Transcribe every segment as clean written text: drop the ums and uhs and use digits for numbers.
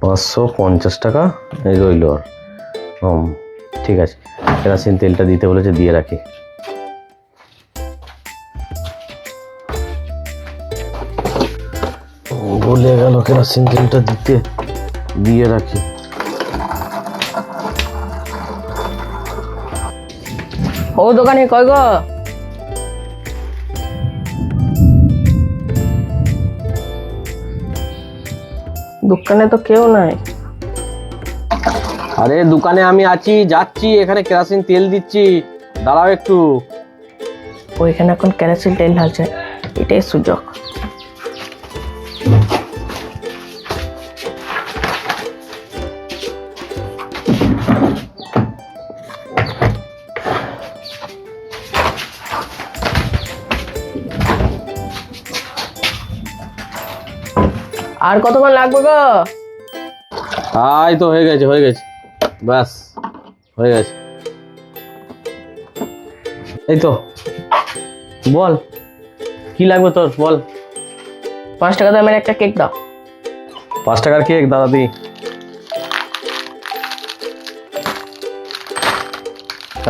550 টাকা এই রইল। আর ঠিক আছে, কেরোসিন তেলটা দিতে বলেছে, দিয়ে রাখি। ভুলে গেল কেরোসিন তেলটা দিতে, দিয়ে রাখি। ও দোকানে কই গো? দোকানে তো কেউ নাই। আরে দোকানে আমি আছি, যাচ্ছি, এখানে কেরোসিন তেল দিচ্ছি, দাঁড়াও একটু। ওইখানে এখন কেরোসিন তেল ঢালছে, এটাই সুযোগ। আর কতক্ষণ লাগবে গো? এই তো হয়ে গেছে, হয়ে গেছে, ব্যাস হয়ে গেছে। এই তো, বল কি লাগবে তোর, বল। 5 টাকা দামের একটা কেক দাও। 5 টাকার কেক দাদা দি।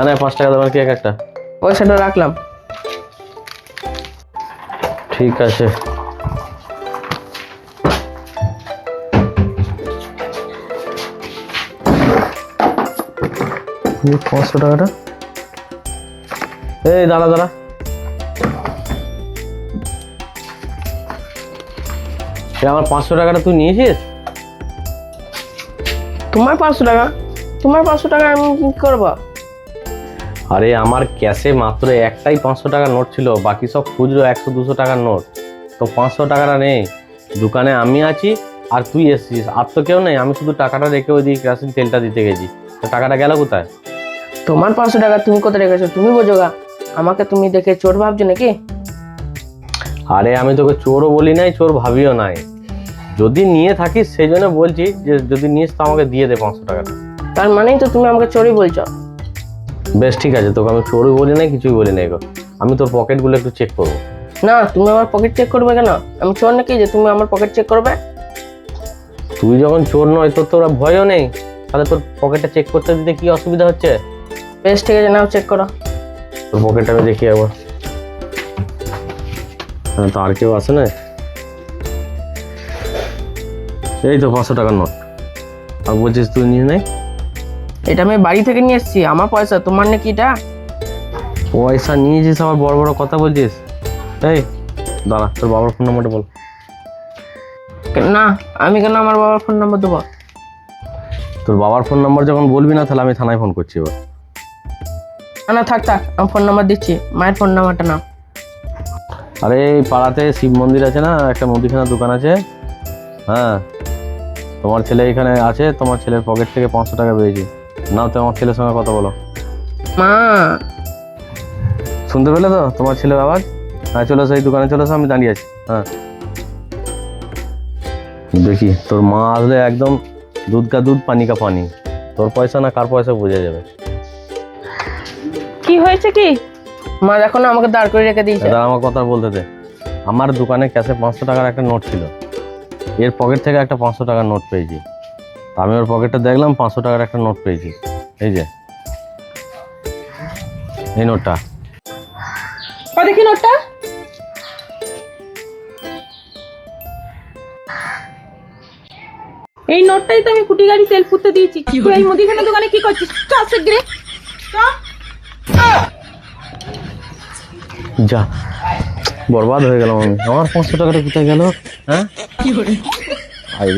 না 5 টাকা দামের কেক একটা। পয়সাটা রাখলাম। ঠিক আছে। এই 500 টাকাটা, এই দাঁড়া দাঁড়া, আমার 500 টাকাটা তুই নিয়েছিস? তোমার 500 টাকা? তোমার 500 টাকা আমি কি করবো? আরে আমার ক্যাশে মাত্র একটাই 500 টাকার নোট ছিল, বাকি সব খুচরো 100-200 টাকার নোট। তো 500 টাকাটা নেই, দোকানে আমি আছি আর তুই এসেছিস, আর তো কেউ নেই। আমি শুধু টাকাটা রেখে ওই দিকে কেরোসিন তেলটা দিতে গেছি, তো টাকাটা গেল কোথায়? তোমার 500 টাকা তুমি কোথায় রেখেছো তুমি বোঝো গা। আমাকে তুমি দেখে চোর ভাবছো নাকি? আরে আমি তোকে চোরও বলি নাই, চোর ভাবিও নাই। যদি নিয়ে থাকিস সেই জন্য বলছি যে যদি নিস তো আমাকে দিয়ে দে 500 টাকাটা। তার মানেই তো তুমি আমাকে চোরই বলছো। বেশ ঠিক আছে, তোকে আমি চোরই বলি নাই, কিছুই বলি নাই গো। আমি তোর পকেটগুলো একটু চেক করবো। না, তুমি আমার পকেট চেক করবে কেন? আমি চোর নাকি যে তুমি আমার পকেট চেক করবে? তুই যখন চোর নয়, তোর তো ওরা ভয়ও নেই, তাহলে তোর পকেটটা চেক করতে দিতে কি অসুবিধা হচ্ছে? বেশ ঠিক আছে, নাও চেক করো। তোর পকেটটা আমি দেখি একবার। হ্যাঁ, তো আর কেউ আছে না? এই তো 500 টাকার নোট। আর বলছিস তুই নিয়ে নাই? এটা আমি বাড়ি থেকে নিয়ে এসেছি, আমার পয়সা, তোমার নাকি এটা? পয়সা নিয়েছিস আবার বড় বড় কথা বলছিস? এই দাঁড়া, তোর বাবার ফোন নাম্বারটা বল। না, আমি কেন আমার বাবার ফোন নাম্বার দেবো? তোর বাবার ফোন নাম্বার যখন বলবি না, তাহলে আমি থানায় ফোন করছি এবার। না থাক থাক, আমি ফোন নাম্বার দিচ্ছি, মায়ের ফোন নাম্বারটা নাও। আরে এই পাড়াতে শিব মন্দির আছে না, একটা মুদিখানার দোকান আছে। হ্যাঁ, তোমার ছেলে এখানে আছে, তোমার ছেলের পকেট থেকে 500 টাকা পেয়েছি। নাও, তো আমার ছেলের সঙ্গে কথা বলো। মা, শুনতে পেলে তো তোমার ছেলের আওয়াজ? হ্যাঁ, চলো সেই দোকানে চলে এসো, আমি দাঁড়িয়ে আছি। হ্যাঁ, দেখি তোর মা আসলে একদম দুধ কা দুধ পানি কা পানি। তোর পয়সা না কার পয়সা বোঝা যাবে। কি হয়েছে কি? মা দেখো না, আমাকে দাঁড় করে রেখে দিয়েছে। দাদা আমার কথা বলতে দে। আমার দোকানে ক্যাশে 500 টাকার একটা নোট ছিল, এর পকেট থেকে একটা 500 টাকার নোট পেয়েছি। আমি ওর পকেটটা দেখলাম, 500 টাকার একটা নোট পেয়েছি। এই যে এই নোটটা। দেখি নোটটা। এই নোটটাই তো আমি কুটি গাড়ি তেল পুঁতে দিয়েছি। তুই এই মুদিখানা দোকানে কি করছিস? চল শিগগিরি যা, বরবাদ হয়ে গেলাম আমি। আমার 500 টাকাটা কোথায় গেল? হ্যাঁ, আরে